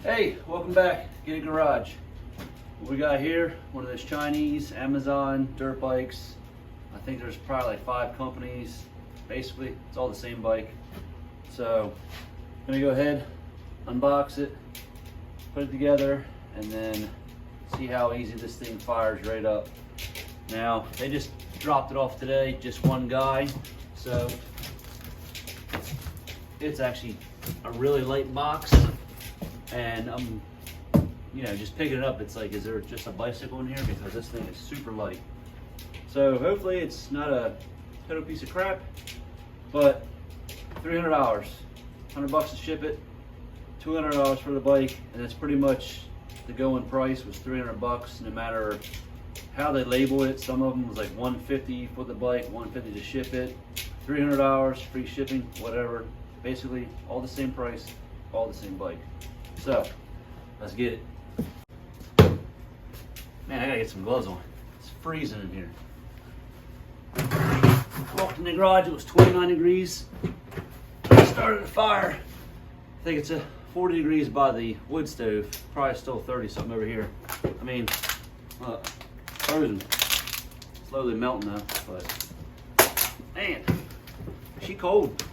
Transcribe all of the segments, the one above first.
Hey, welcome back, Get a Garage. What we got here, one of those Chinese Amazon dirt bikes. I think there's probably like 5 companies. Basically, it's all the same bike. So, I'm gonna go ahead, unbox it, put it together, and then see how easy this thing fires right up. Now, they just dropped it off today, just one guy. So, it's actually a really light box. And I'm, just picking it up. It's like, is there just a bicycle in here? Because this thing is super light. So hopefully it's not a total piece of crap, but $300, $100 to ship it, $200 for the bike, and that's pretty much the going price was $300. No matter how they label it, some of them was like $150 for the bike, $150 to ship it, $300 free shipping, whatever. Basically all the same price, all the same bike. So, let's get it. Man, I gotta get some gloves on. It's freezing in here. Walked in the garage, it was 29 degrees. Started a fire. I think it's 40 degrees by the wood stove. Probably still 30 something over here. I mean, frozen. Slowly melting though, but man, she cold.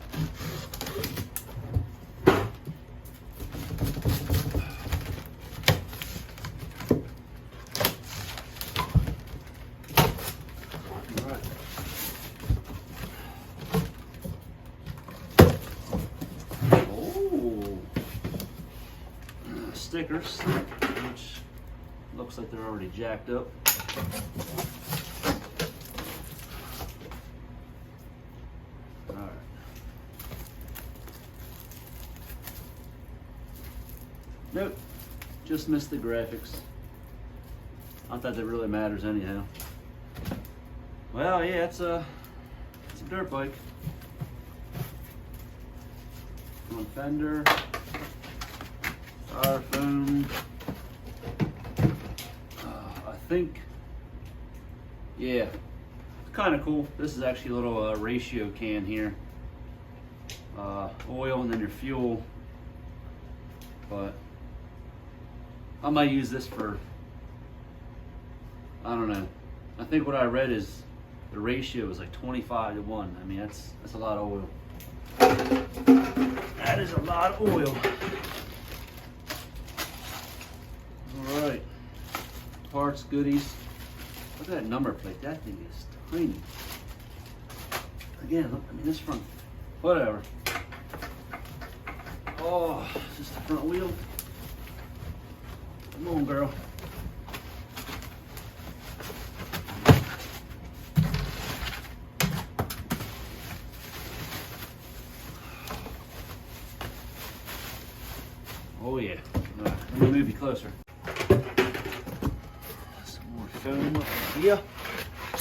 Stickers, which looks like they're already jacked up. All right. Nope, just missed the graphics. Not that that really matters anyhow. Well, yeah, it's a dirt bike. On fender. Styrofoam. I think, yeah, it's kind of cool. This is actually a little ratio can here. Oil and then your fuel. But I might use this for, I don't know. I think what I read is the ratio is like 25 to 1. I mean, that's a lot of oil. That is a lot of oil. Alright, parts, goodies. Look at that number plate, that thing is tiny. Again, look, I mean this front, whatever. Oh, is this the front wheel? Come on, girl. Oh yeah, let me move you closer. Foam up here.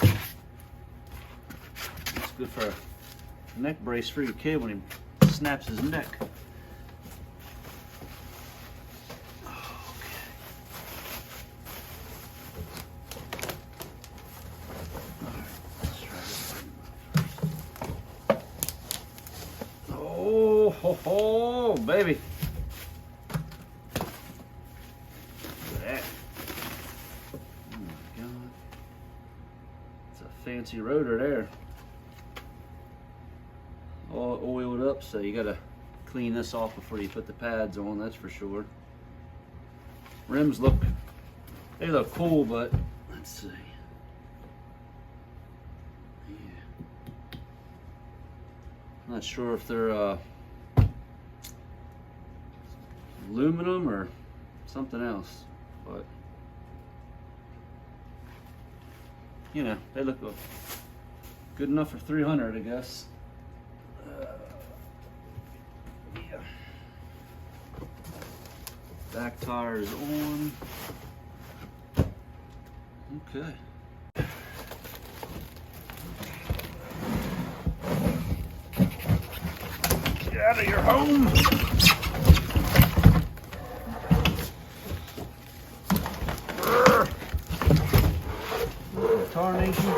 It's good for a neck brace for your kid when he snaps his neck. Okay. Alright, let's try this one first. Oh, ho, ho, baby. Fancy rotor there, all oiled up, so you gotta clean this off before you put the pads on, that's for sure. Rims look cool, but let's see. Yeah. I'm not sure if they're aluminum or something else, but they look good enough for 300, I guess. Yeah. Back tire is on. Okay. Get out of your home. Tarnation.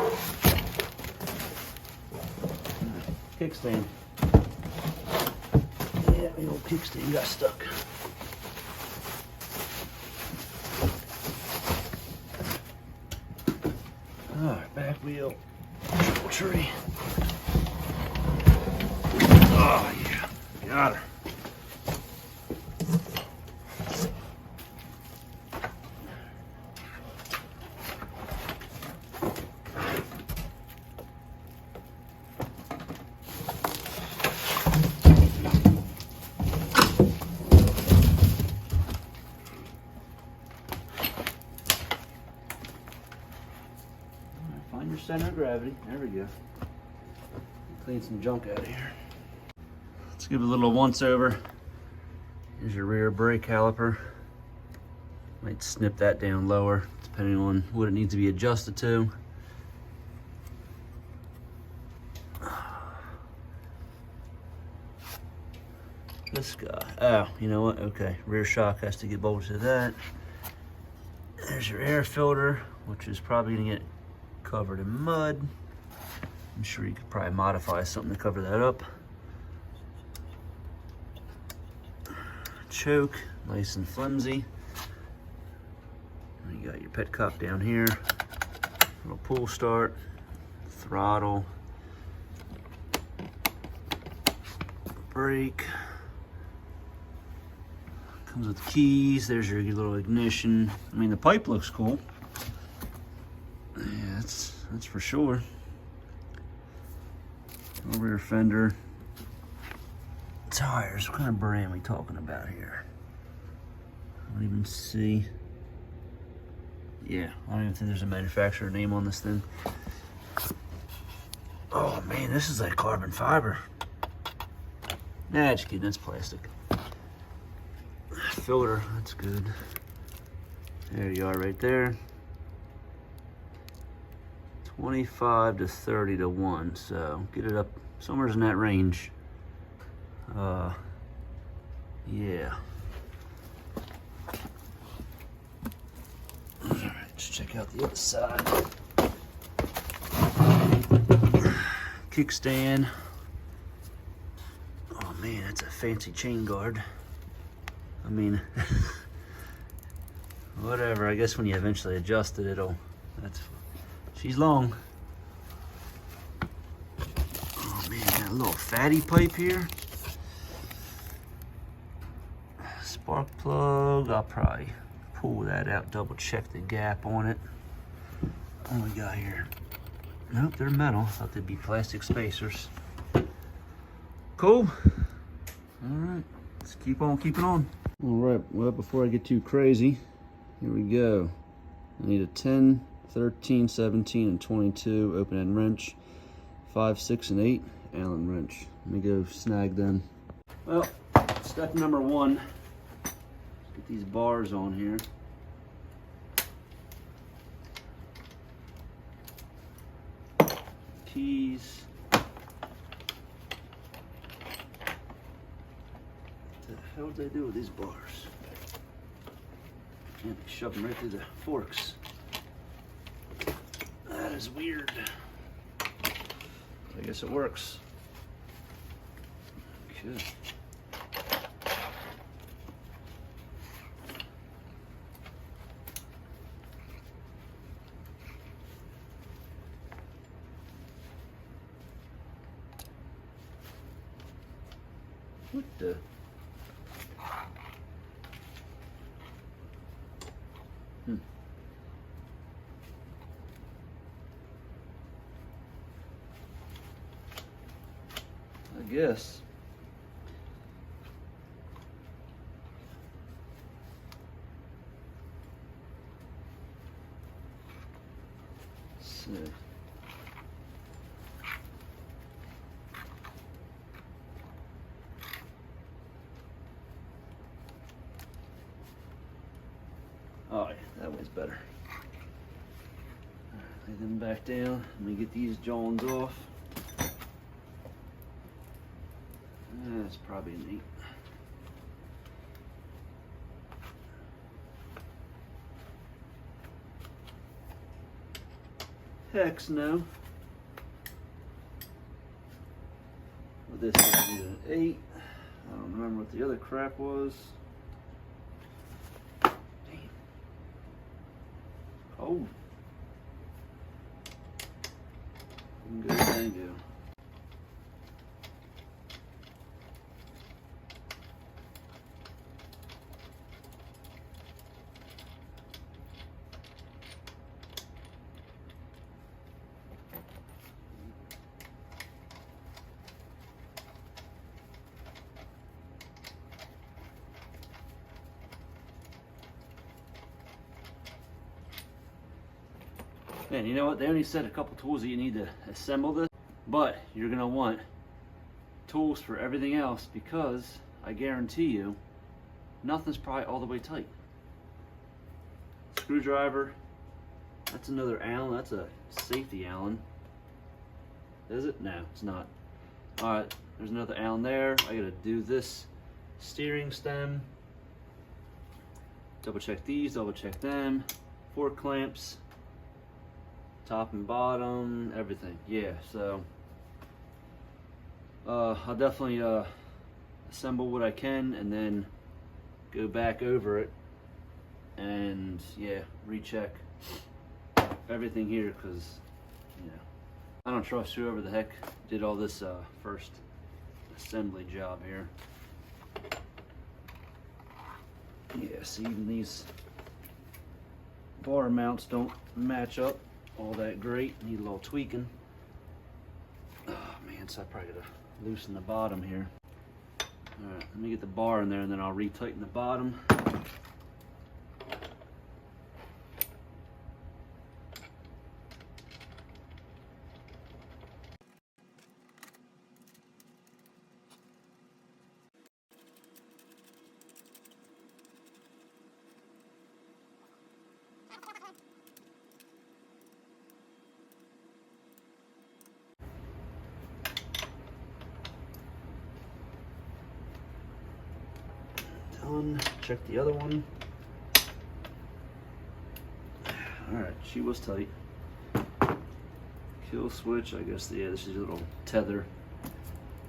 Kickstand. Yeah, the old kickstand got stuck. All right, back wheel, triple tree. Oh yeah, got her. Find your center of gravity. There we go. Clean some junk out of here. Let's give it a little once over. Here's your rear brake caliper. Might snip that down lower, depending on what it needs to be adjusted to. This guy. Oh, you know what? Okay, rear shock has to get bolted to that. There's your air filter, which is probably gonna get covered in mud. I'm sure you could probably modify something to cover that up. Choke, nice and flimsy. And you got your petcock down here. Little pull start, throttle, brake. Comes with keys. There's your little ignition. I mean, the pipe looks cool. Yeah, that's for sure. Rear fender. Tires. What kind of brand are we talking about here? I don't even see. Yeah, I don't even think there's a manufacturer name on this thing. Oh man, this is like carbon fiber. Nah, just kidding, that's plastic. Filter, that's good. There you are right there. 25 to 30 to 1, so get it up somewhere in that range. Yeah. All right, let's check out the other side. Kickstand. Oh man, that's a fancy chain guard. I mean, whatever. I guess when you eventually adjust it, she's long. Oh man, got a little fatty pipe here. Spark plug, I'll probably pull that out, double check the gap on it. What do we got here? Nope, they're metal. I thought they'd be plastic spacers. Cool. All right, let's keep on keeping on. All right, well, before I get too crazy, here we go. I need a 10, 13, 17, and 22 open end wrench, 5, 6, and 8 Allen wrench. Let me go snag them. Well, step number 1, get these bars on here. Keys. What the hell did they do with these bars? And they shove them right through the forks. That is weird. I guess it works. Okay. What the? I guess. Let's see. Oh yeah, that way's better. Lay them back down. Let me get these joins off. That's probably an 8. Hex no. Well, this is an 8. I don't remember what the other crap was. Damn. Oh. Tango, tango. And you know what? They only said a couple tools that you need to assemble this, but you're gonna want tools for everything else because I guarantee you, nothing's probably all the way tight. Screwdriver, that's another Allen, that's a safety Allen. Is it? No, it's not. All right, there's another Allen there. I gotta do this steering stem. Double check these, double check them. 4 clamps. Top and bottom, everything. Yeah, so I'll definitely assemble what I can and then go back over it and yeah, recheck everything here because you know I don't trust whoever the heck did all this first assembly job here. Yeah, see, even these bar mounts don't match up all that great. Need a little tweaking. Oh man, so I probably gotta loosen the bottom here. All right, let me get the bar in there and then I'll retighten the bottom. Check the other one. Alright, she was tight. Kill switch, I guess, yeah, this is a little tether.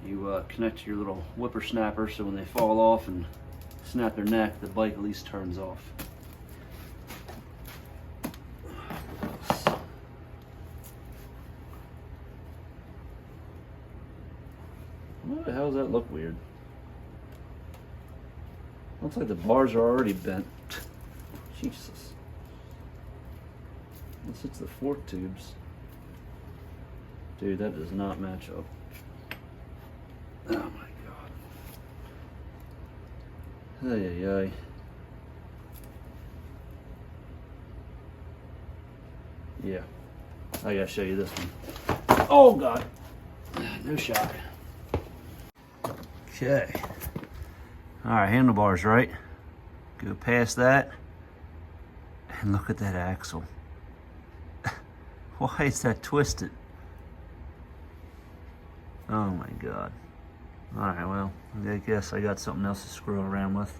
You connect to your little whippersnapper so when they fall off and snap their neck, the bike at least turns off. Why the hell does that look weird? Looks like the bars are already bent. Jesus. Unless it's the fork tubes. Dude, that does not match up. Oh my god. Ay, ay, ay. Yeah. I gotta show you this one. Oh god. No shot. Okay. Alright, handlebars, right? Go past that. And look at that axle. Why is that twisted? Oh my god. Alright, well, I guess I got something else to screw around with.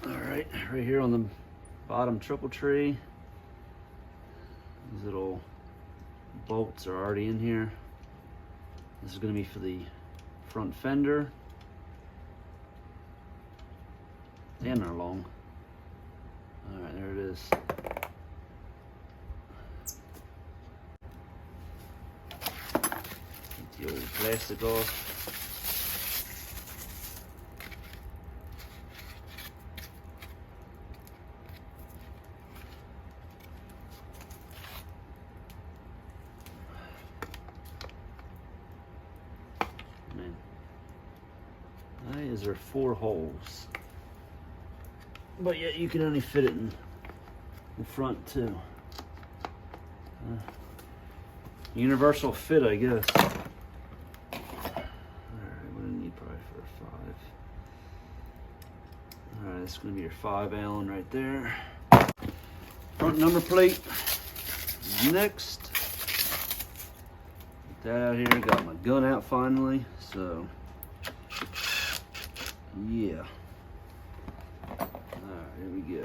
Alright, right here on the bottom triple tree. These little bolts are already in here. This is going to be for the front fender. Damn, they're long. Alright, there it is. Get the old plastic off. Man. Why is there 4 holes? But yet you can only fit it in the front too. Universal fit, I guess. Alright, what do you need probably for a 5? Alright, this is going to be your 5 Allen right there. Front number plate. Next. Get that out here. Got my gun out finally. So, yeah. Here we go.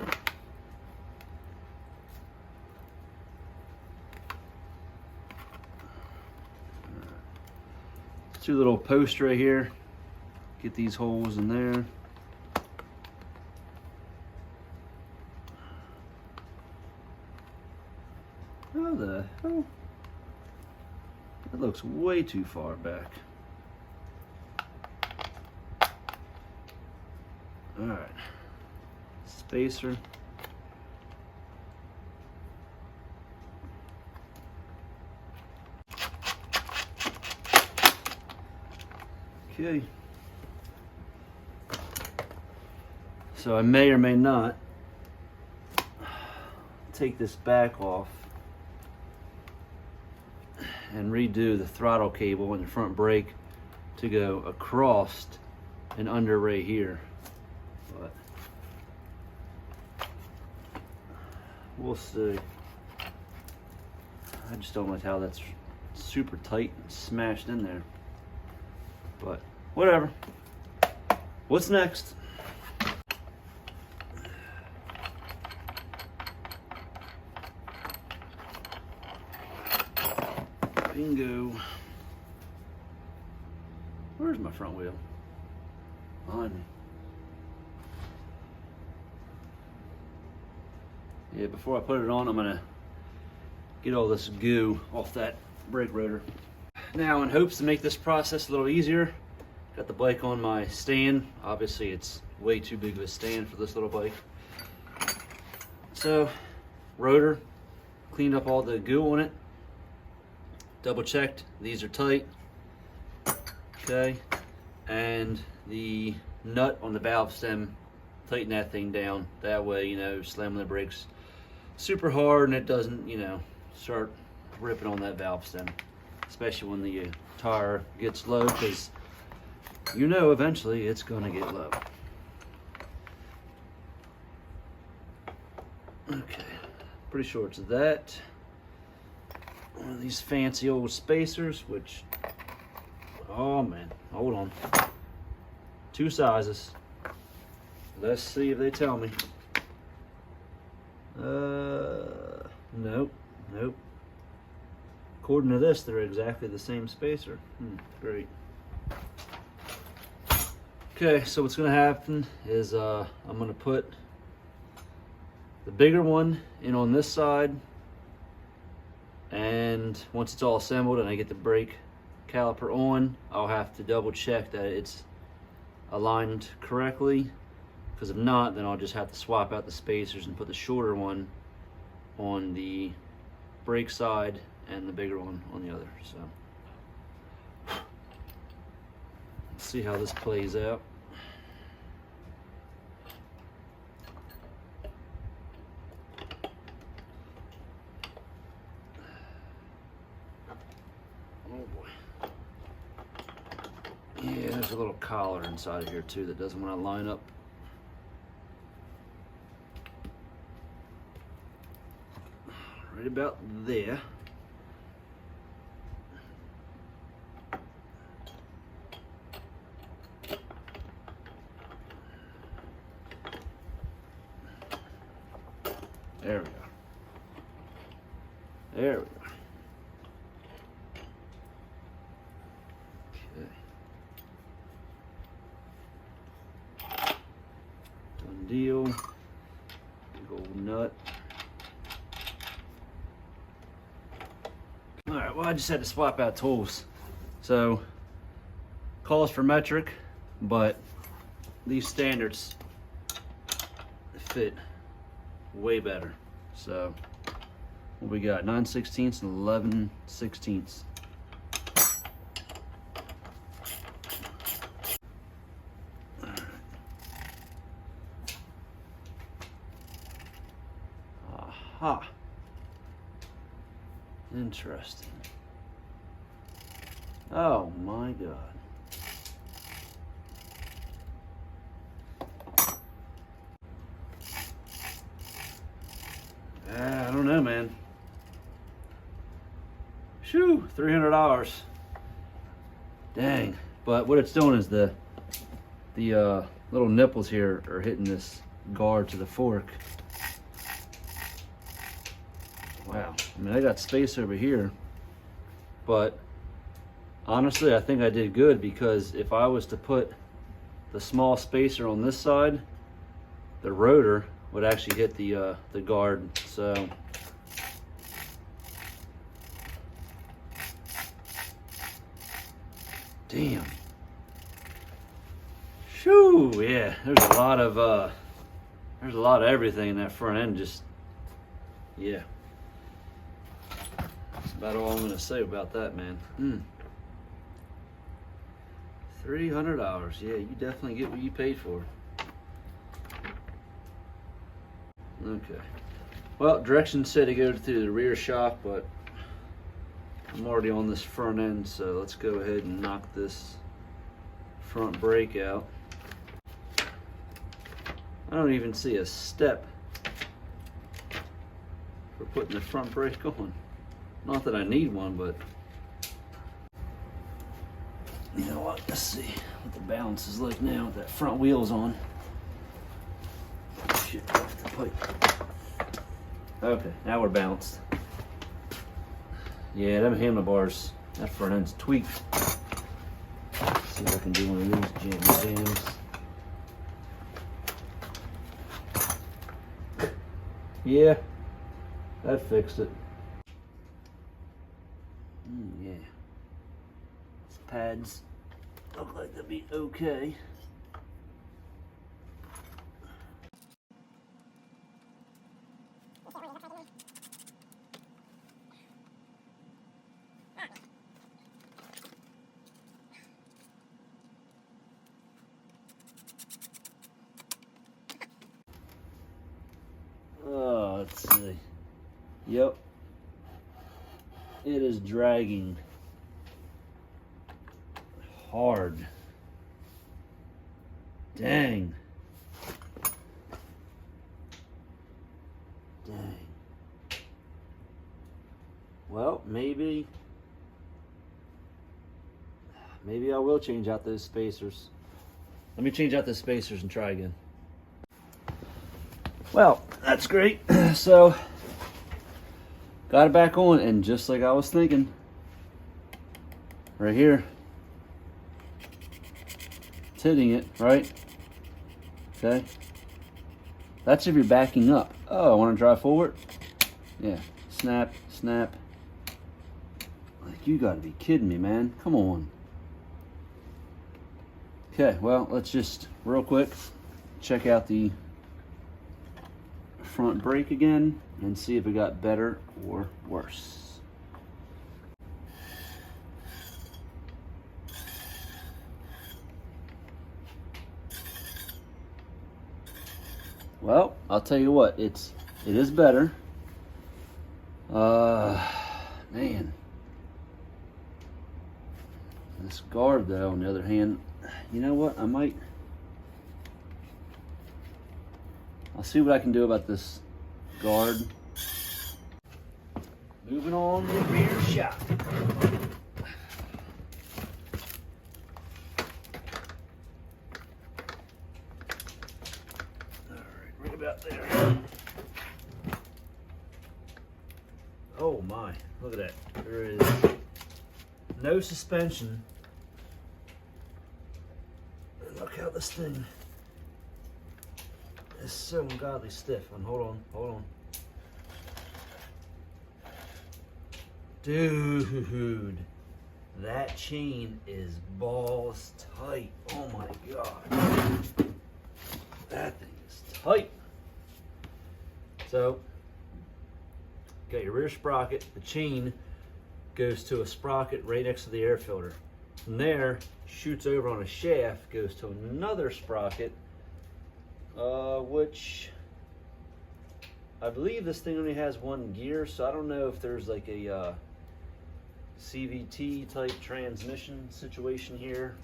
Two little posts right here. Get these holes in there. How the hell? That looks way too far back. All right, spacer. Okay. So I may or may not take this back off and redo the throttle cable and the front brake to go across and under right here. But we'll see. I just don't like how that's super tight and smashed in there. But whatever. What's next? Bingo. Where's my front wheel? Behind me. Yeah, before I put it on, I'm gonna get all this goo off that brake rotor. Now, in hopes to make this process a little easier, got the bike on my stand. Obviously, it's way too big of a stand for this little bike. So, rotor, cleaned up all the goo on it. Double checked, these are tight. Okay, and the nut on the valve stem, tighten that thing down. That way, you know, slamming the brakes super hard and it doesn't, you know, start ripping on that valve stem. Especially when the tire gets low, because you know eventually it's gonna get low. Okay, pretty sure it's that. One of these fancy old spacers, which, oh man, hold on. 2 sizes. Let's see if they tell me. Nope, nope. According to this, they're exactly the same spacer. Great. Okay, so what's gonna happen is I'm gonna put the bigger one in on this side, and once it's all assembled and I get the brake caliper on, I'll have to double check that it's aligned correctly, because if not, then I'll just have to swap out the spacers and put the shorter one on the brake side and the bigger one on the other. So let's see how this plays out. Oh boy. Yeah, there's a little collar inside of here too that doesn't want to line up. Right about there. There we go. There we go. Okay. Done deal. Big old nut. Alright, well, I just had to swap out tools. So, calls for metric, but these standards fit way better. So, what we got? 9/16 and 11/16. Aha. Interesting. Oh my God. I don't know, man. Shoo, $300. Dang. But what it's doing is the little nipples here are hitting this guard to the fork. Wow. I mean, I got space over here, but honestly, I think I did good, because if I was to put the small spacer on this side, the rotor would actually hit the guard. So Damn. Shoo, yeah, there's a lot of everything in that front end. Just, yeah. That's about all I'm gonna say about that, man. $300. Yeah, you definitely get what you paid for. Okay. Well, directions said to go through the rear shock, but I'm already on this front end, so let's go ahead and knock this front brake out. I don't even see a step for putting the front brake on. Not that I need one, but you know what? Let's see what the balance is like now with that front wheel's on. Shit, off the pipe. Okay, now we're balanced. Yeah, them handlebars, that front end's tweaked. Let's see if I can do one of these jams. Yeah, that fixed it. Yeah. These pads look like they'll be okay. Oh, let's see. Yep. It is dragging hard. Dang. Dang. Well, maybe I will change out those spacers. Let me change out the spacers and try again. Well, that's great. So, got it back on, and just like I was thinking, right here, it's hitting it, right? Okay. That's if you're backing up. Oh, I want to drive forward? Yeah. Snap, snap. Like, you gotta be kidding me, man. Come on. Okay, well, let's just, real quick, check out the front brake again and see if it got better or worse. Well, I'll tell you what, it is better. Man. This guard though, on the other hand, you know what, I'll see what I can do about this guard. Moving on to the rear shock. Alright, right about there. Oh my, look at that. There is no suspension. And look how this thing is so ungodly stiff. And hold on. Dude, that chain is balls tight. Oh my God. That thing is tight. So, got your rear sprocket. The chain goes to a sprocket right next to the air filter. From there, shoots over on a shaft, goes to another sprocket, which I believe this thing only has one gear, so I don't know if there's like a CVT type transmission situation here.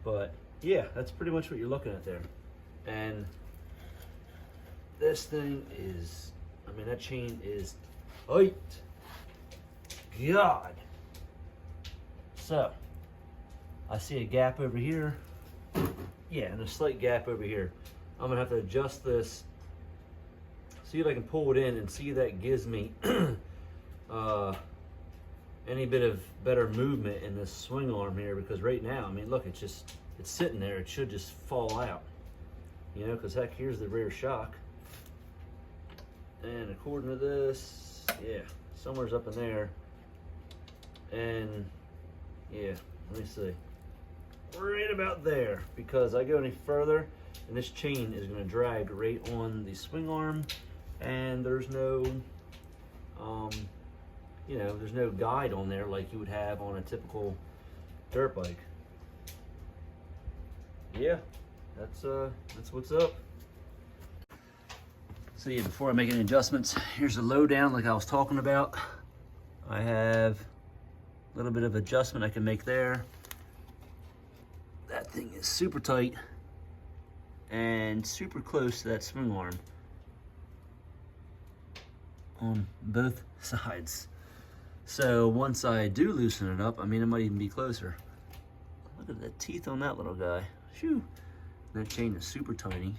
But yeah, that's pretty much what you're looking at there. And this thing is, I mean, that chain is tight. God. So, I see a gap over here. Yeah, and a slight gap over here. I'm gonna have to adjust this, see if I can pull it in and see if that gives me any bit of better movement in this swing arm here, because right now, I mean, look, it's sitting there. It should just fall out, you know, because heck, here's the rear shock. And according to this, yeah, somewhere's up in there. And Yeah, let me see. Right about there, because I go any further and this chain is going to drag right on the swing arm, and there's no you know, there's no guide on there like you would have on a typical dirt bike. Yeah, that's what's up. So yeah, before I make any adjustments, here's the lowdown like I was talking about. I have a little bit of adjustment I can make there. That thing is super tight and super close to that swing arm on both sides. So once I do loosen it up, I mean, it might even be closer. Look at the teeth on that little guy. Phew. That chain is super tiny.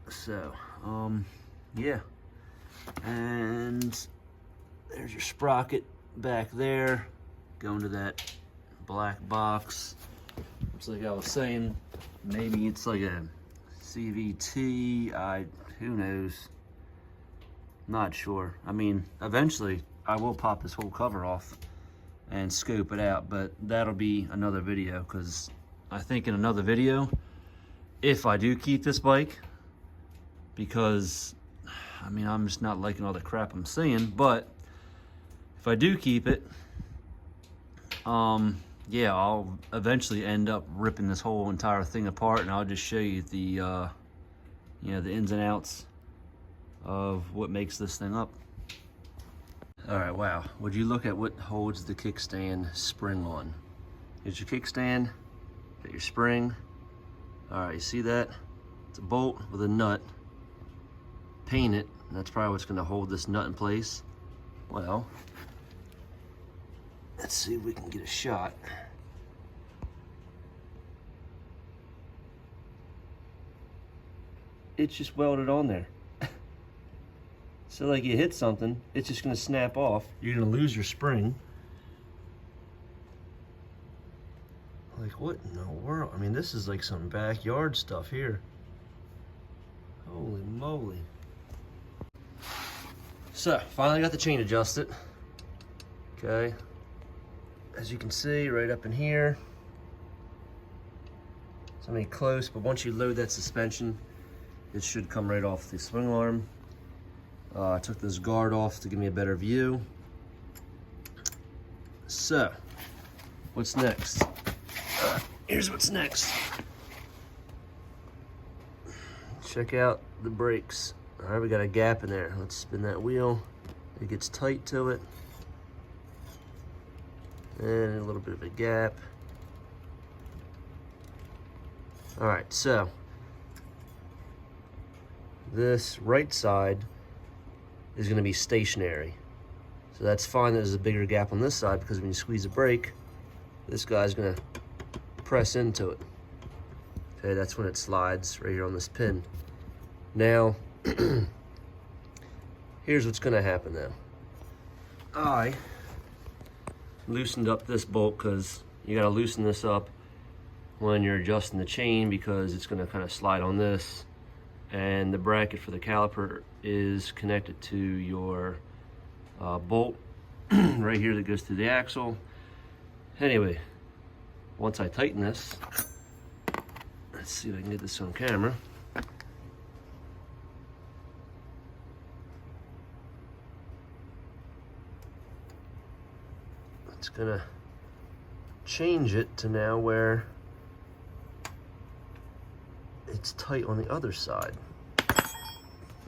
So, yeah. And there's your sprocket back there, going to that black box. It's like I was saying, maybe it's like a CVT, who knows? Not sure. I mean, eventually I will pop this whole cover off and scope it out, but that'll be another video, because I think in another video, if I do keep this bike, because I mean, I'm just not liking all the crap I'm seeing, but if I do keep it, yeah, I'll eventually end up ripping this whole entire thing apart, and I'll just show you the you know, the ins and outs of what makes this thing up. All right, wow, would you look at what holds the kickstand spring on? Here's your kickstand, got your spring. All right, you see that? It's a bolt with a nut. Paint it, and that's probably what's gonna hold this nut in place. Well, let's see if we can get a shot. It's just welded on there. So like you hit something, it's just gonna snap off. You're gonna lose your spring. Like, what in the world? I mean, this is like some backyard stuff here. Holy moly. So, finally got the chain adjusted. Okay. As you can see, right up in here. It's not close, but once you load that suspension, it should come right off the swing arm. I took this guard off to give me a better view. So, what's next? Here's what's next. Check out the brakes. All right, we got a gap in there. Let's spin that wheel. It gets tight to it. And a little bit of a gap. All right, so this right side is going to be stationary. So that's fine that there's a bigger gap on this side, because when you squeeze the brake, this guy's going to press into it. Okay, that's when it slides right here on this pin. Now, here's what's going to happen now. I loosened up this bolt, because you got to loosen this up when you're adjusting the chain, because it's going to kind of slide on this, and the bracket for the caliper is connected to your bolt right here that goes through the axle. Anyway, once I tighten this, let's see if I can get this on camera. It's gonna change it to now where it's tight on the other side.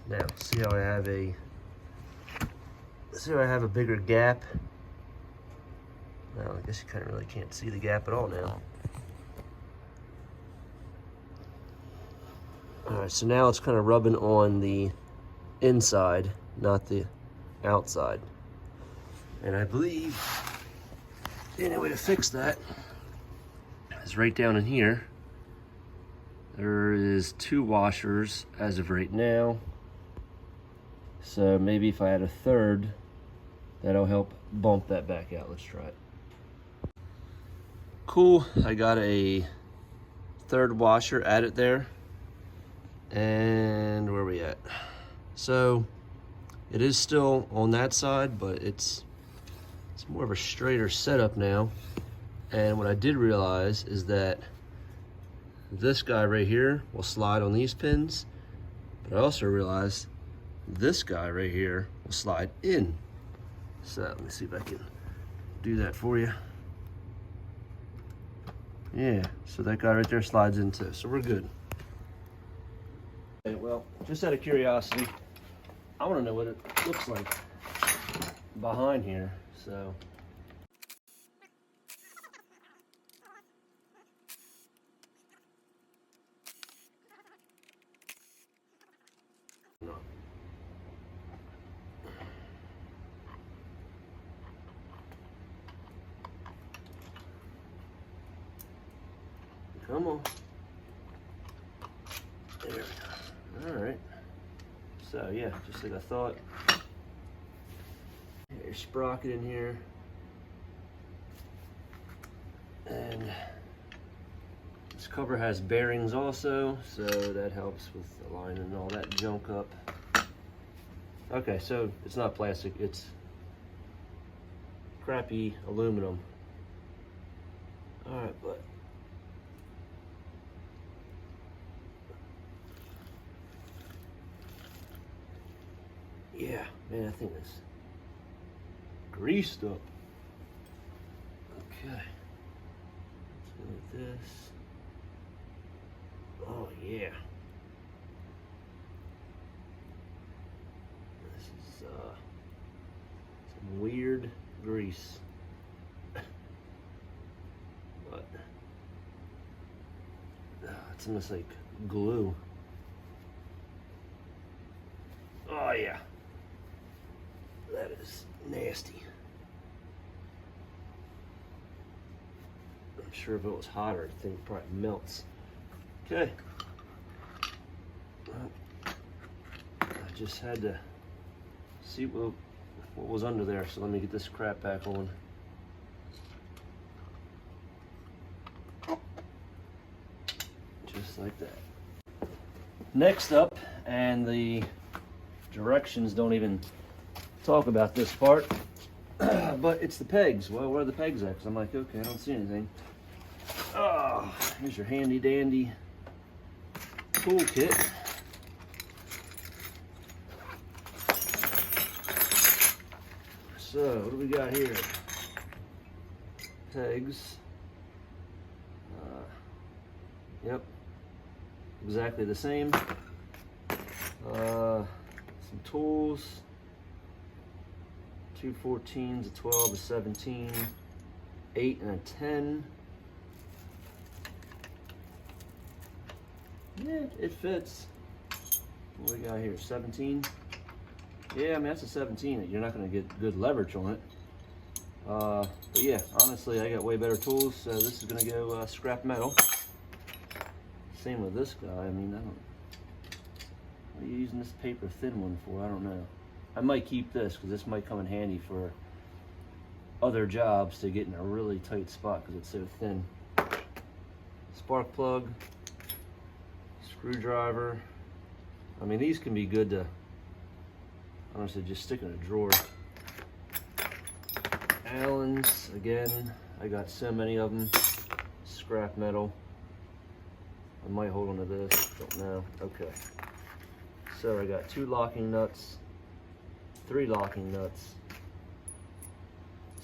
Now, see how I have a bigger gap? Well, I guess you kind of really can't see the gap at all now. All right, so now it's kind of rubbing on the inside, not the outside. And I believe the only way to fix that is right down in here. There is 2 washers as of right now. So maybe if I had a third, that'll help bump that back out. Let's try it. Cool, I got a third washer added there. And where are we at? So it is still on that side, but it's more of a straighter setup now. And what I did realize is that this guy right here will slide on these pins, but I also realized this guy right here will slide in. So let me see if I can do that for you. Yeah, so that guy right there slides in too, so we're good. Okay, well, just out of curiosity, I want to know what it looks like behind here, so. Come on. There we go. All right. So yeah, just like I thought. Your sprocket in here. And this cover has bearings also, so that helps with aligning all that junk up. Okay, so it's not plastic, it's crappy aluminum. All right, but yeah, man, I think it's greased up. Okay, let's go with this. Oh yeah. This is some weird grease. But it's almost like glue. Oh yeah. That is nasty. I'm sure if it was hotter, the thing probably melts. Okay. Well, I just had to see what was under there, so let me get this crap back on. Just like that. Next up, and the directions don't even talk about this part, but it's the pegs. Well, where are the pegs at? Because I'm like, okay, I don't see anything. Oh, here's your handy dandy toolkit. So, what do we got here? Pegs. Yep, exactly the same. Some tools. 2 14s, a 12, a 17, 8 and a 10. Yeah, it fits. What do we got here? 17. Yeah, I mean that's a 17. You're not going to get good leverage on it. But yeah, honestly, I got way better tools, so this is going to go scrap metal. Same with this guy. I mean, what are you using this paper thin one for? I don't know. I might keep this because this might come in handy for other jobs to get in a really tight spot because it's so thin. Spark plug, screwdriver. I mean, these can be good to, honestly, just stick in a drawer. Allens, again, I got so many of them. Scrap metal. I might hold on to this, don't know. Okay. So I got 2 locking nuts, 3 locking nuts,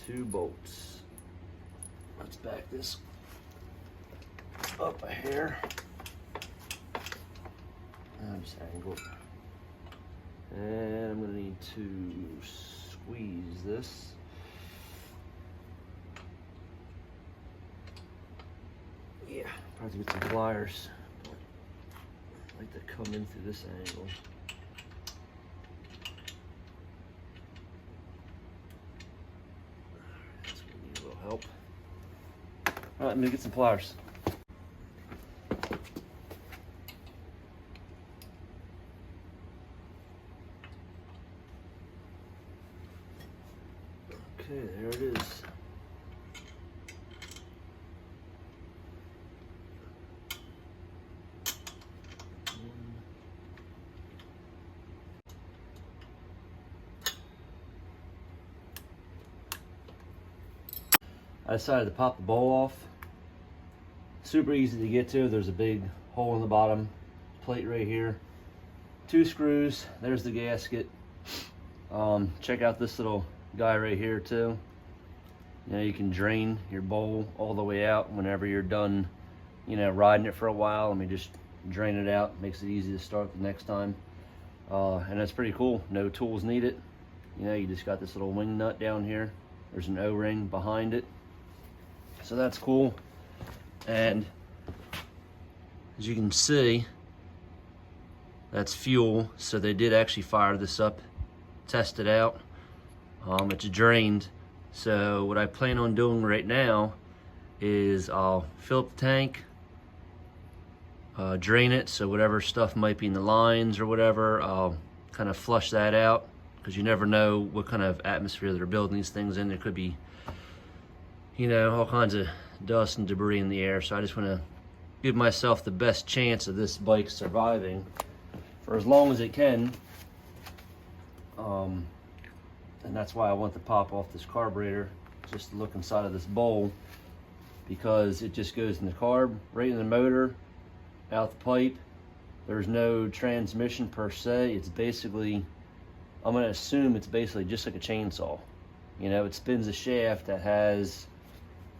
2 bolts. Let's back this up a hair. I'm just angled. And I'm gonna need to squeeze this. Yeah, probably get some pliers. I like to come in through this angle. That's gonna need a little help. All right, let me get some pliers. Okay, there it is. I decided to pop the bowl off. Super easy to get to. There's a big hole in the bottom plate right here. 2 screws. There's the gasket. Check out this little guy right here too. You know, you can drain your bowl all the way out whenever you're done, you know, riding it for a while. Let me just drain it out. Makes it easy to start the next time. And that's pretty cool. No tools needed. You know, you just got this little wing nut down here. There's an O-ring behind it. So that's cool. And as you can see, that's fuel. So they did actually fire this up, test it out. It's drained. So what I plan on doing right now is I'll fill up the tank, drain it, so whatever stuff might be in the lines or whatever, I'll kind of flush that out, because you never know what kind of atmosphere they're building these things in. There could be, you know, all kinds of dust and debris in the air. So I just want to give myself the best chance of this bike surviving for as long as it can. And that's why I want to pop off this carburetor, just to look inside of this bowl, because it just goes in the carb, right in the motor, out the pipe. There's no transmission per se. It's basically, I'm going to assume it's basically just like a chainsaw. You know, it spins a shaft that has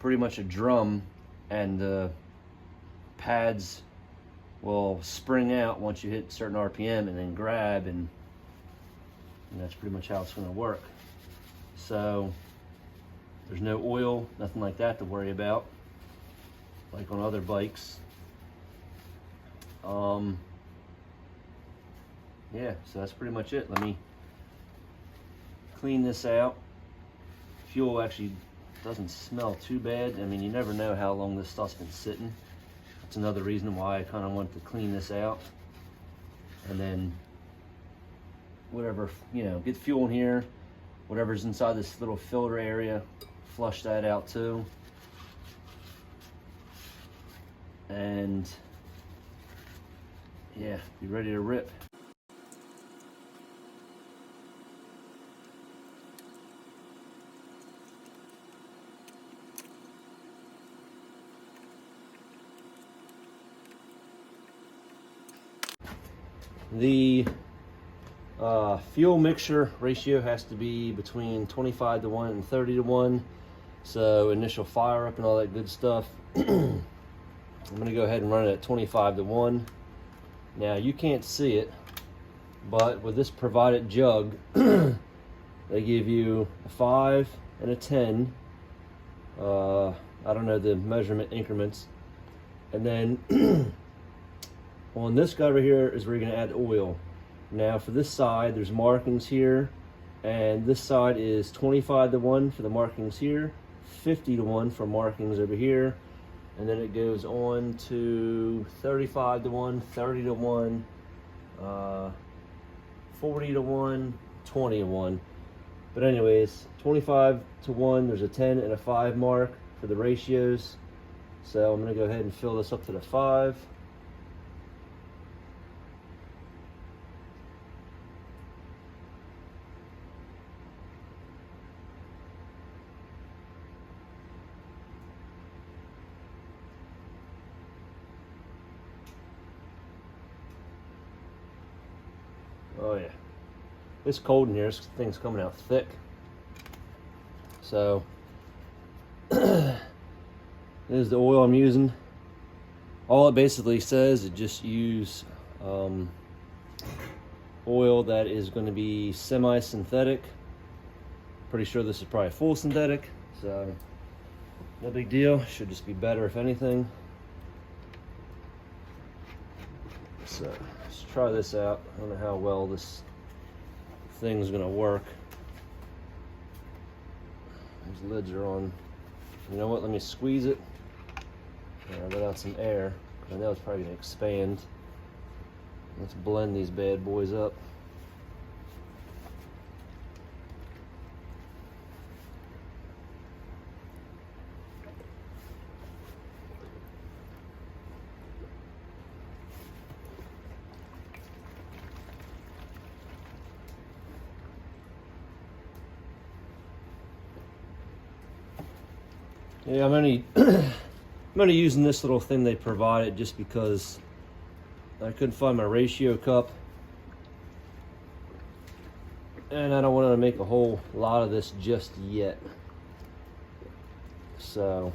pretty much a drum, and the pads will spring out once you hit certain RPM and then grab, and that's pretty much how it's going to work. So there's no oil, nothing like that to worry about, like on other bikes. Yeah, so that's pretty much it. Let me clean this out. Fuel actually doesn't smell too bad. I mean, you never know how long this stuff's been sitting. That's another reason why I kind of want to clean this out. And then whatever, you know, get fuel in here, whatever's inside this little filter area, flush that out too. And yeah, be ready to rip. The fuel mixture ratio has to be between 25 to 1 and 30 to 1. So initial fire up and all that good stuff. I'm going to go ahead and run it at 25 to 1. Now you can't see it, but with this provided jug, they give you a 5 and a 10. I don't know the measurement increments. And then on this guy right here is where you're going to add oil. Now for this side, there's markings here, and this side is 25 to 1 for the markings here, 50 to 1 for markings over here, and then it goes on to 35 to 1, 30 to 1, 40 to 1, 20 to 1. But anyways, 25 to 1, there's a 10 and a 5 mark for the ratios. So I'm going to go ahead and fill this up to the 5. Oh yeah, it's cold in here. This thing's coming out thick. So this is the oil I'm using. All it basically says is just use oil that is going to be semi-synthetic. Pretty sure this is probably full synthetic, so no big deal. Should just be better if anything. So let's try this out. I don't know how well this thing's gonna work. These lids are on. You know what? Let me squeeze it. Let out some air. I know it's probably gonna expand. Let's blend these bad boys up. Yeah, I'm only I'm only using this little thing they provided just because I couldn't find my ratio cup, and I don't want to make a whole lot of this just yet. So,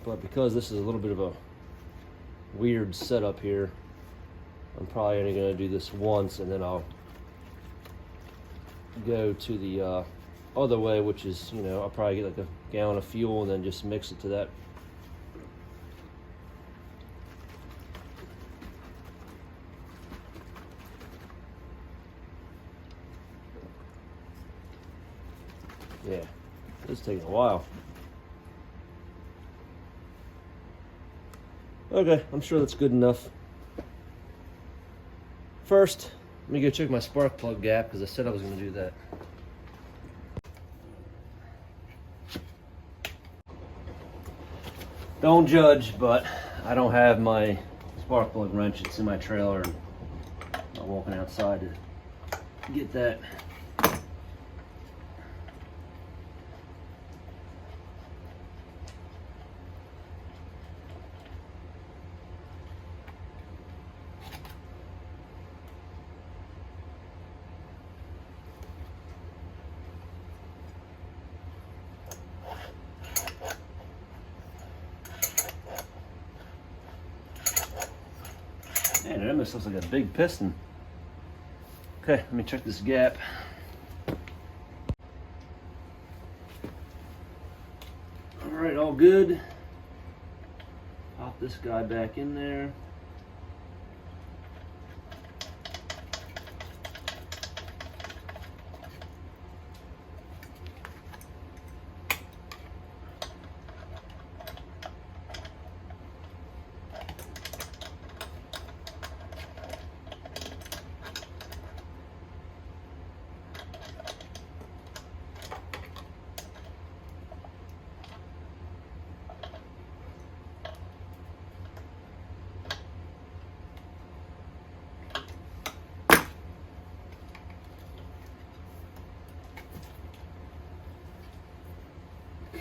but because this is a little bit of a weird setup here, I'm probably only going to do this once, and then I'll go to the other way, which is, you know, I'll probably get like a gallon of fuel and then just mix it to that. Yeah, it's taking a while. Okay, I'm sure that's good enough. First, let me go check my spark plug gap because I said I was going to do that. Don't judge, but I don't have my spark plug wrench. It's in my trailer, and I'm walking outside to get that. Man, it almost looks like a big piston. Okay, let me check this gap. All right, all good. Pop this guy back in there.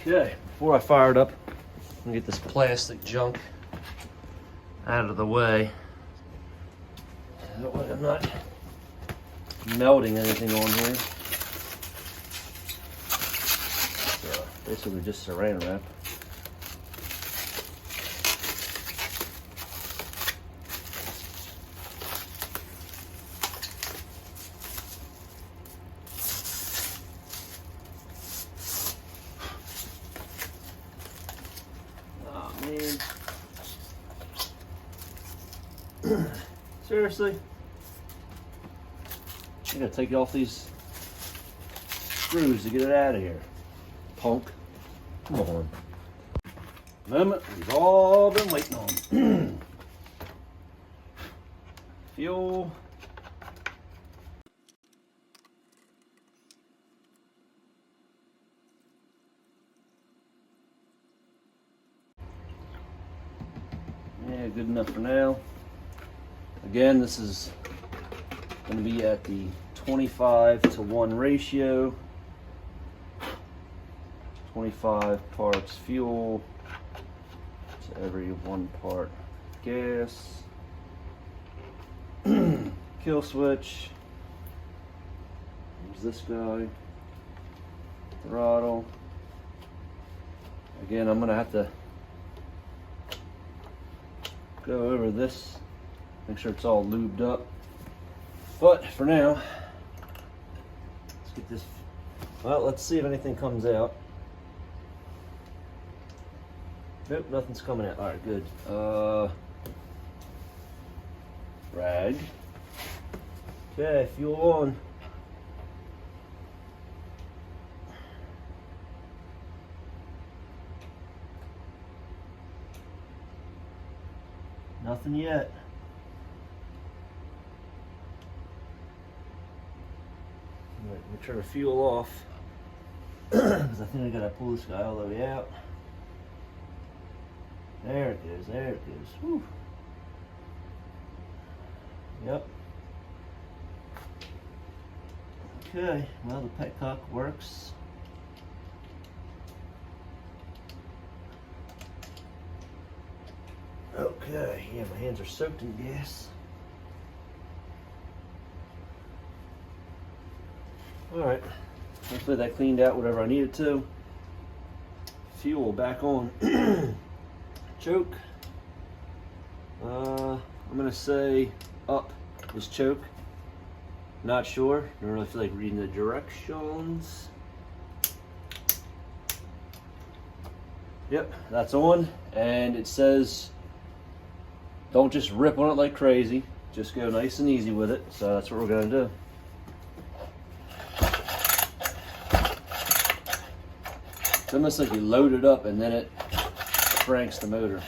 Okay, before I fire it up, I'm gonna get this plastic junk out of the way. That way I'm not melting anything on here. So basically just saran wrap. Seriously? You gotta take off these screws to get it out of here. Punk. Come on. Moment we've all been waiting on. Fuel. Yeah, good enough for now. Again, this is going to be at the 25:1 ratio. 25 parts fuel to every 1 part gas. Kill switch. There's this guy. Throttle. Again, I'm going to have to go over this. Make sure it's all lubed up. But for now, let's get this. Well, let's see if anything comes out. Nope, nothing's coming out. All right, good. Rag. Okay, fuel on. Nothing yet. Alright, let me turn the fuel off because I think I gotta pull this guy all the way out. There it goes, there it goes. Whew. Yep. Okay, well, the petcock works. Okay, yeah, my hands are soaked in gas. All right, hopefully that cleaned out whatever I needed to. Fuel back on. Choke. I'm gonna say up is choke. Not sure. Don't really feel like reading the directions. Yep, that's on, and it says don't just rip on it like crazy. Just go nice and easy with it. So that's what we're gonna do. It's almost like you load it up and then it cranks the motor.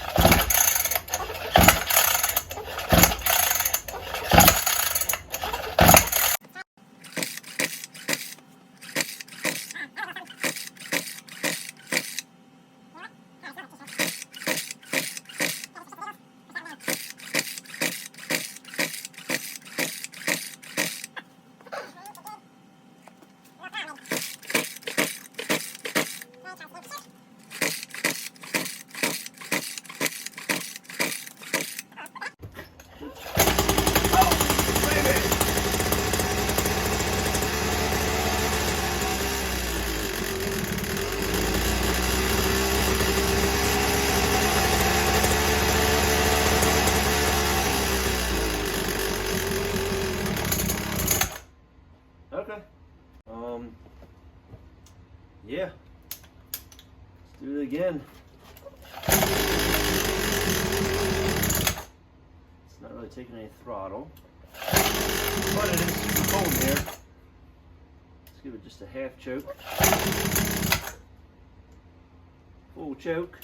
Okay. Yeah. Let's do it again. It's not really taking any throttle, but it is super cold in here. Let's give it just a half choke. Full choke.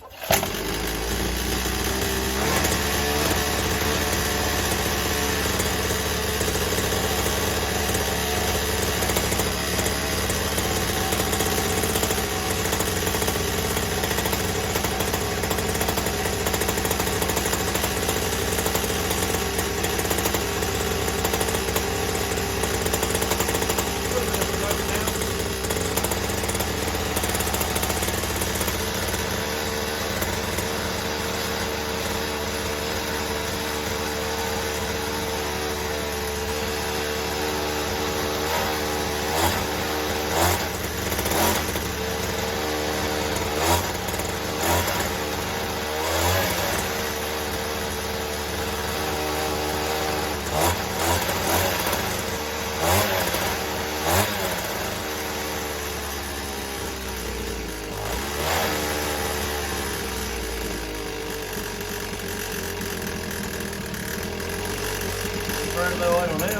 Burn low oil now.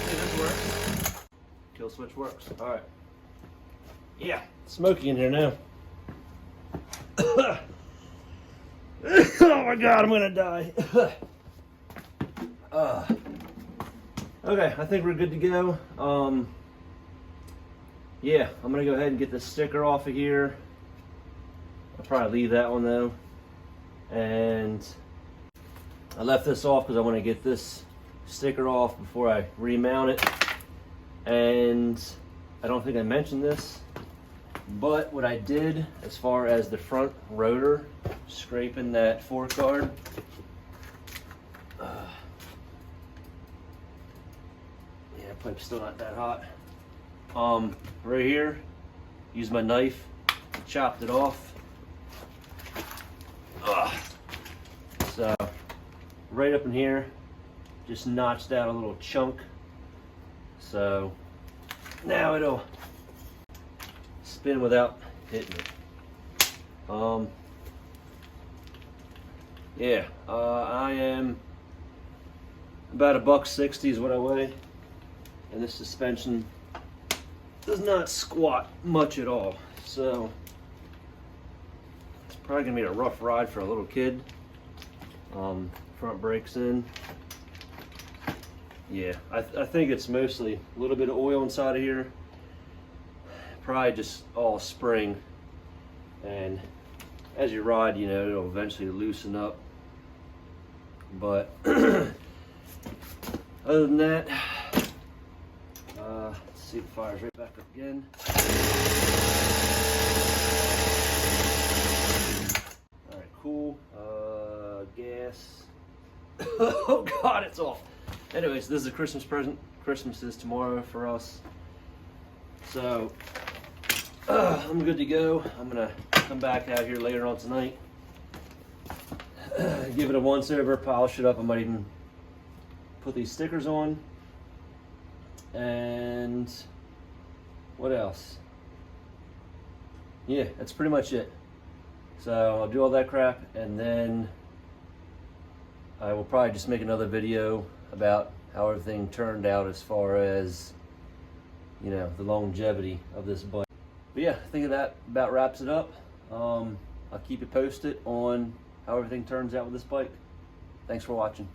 Hey, this works. Kill switch works. All right. Yeah, smoky in here now. Oh my God, I'm gonna die. Okay, I think we're good to go. Yeah, I'm gonna go ahead and get the sticker off of here. I'll probably leave that one though. And I left this off because I want to get this sticker off before I remount it. And I don't think I mentioned this, but what I did as far as the front rotor, scraping that fork guard, yeah, pipe's still not that hot. Right here, use my knife, chopped it off. So right up in here, just notched out a little chunk. So now it'll spin without hitting it. Yeah, I am about $1.60 is what I weigh, and this suspension does not squat much at all. So it's probably gonna be a rough ride for a little kid. Front brakes in. Yeah, I think it's mostly a little bit of oil inside of here. Probably just all spring. and as you ride, you know, it'll eventually loosen up. But other than that, let's see, the fire's right back up again. All right, cool. Gas. Oh God, it's off. Anyways, this is a Christmas present. Christmas is tomorrow for us, so I'm good to go. I'm gonna come back out here later on tonight, give it a once over, polish it up. I might even put these stickers on. And what else? Yeah, that's pretty much it. So I'll do all that crap, and then I will probably just make another video about how everything turned out as far as, you know, the longevity of this bike. But yeah, I think that about wraps it up. I'll keep you posted on how everything turns out with this bike. Thanks for watching.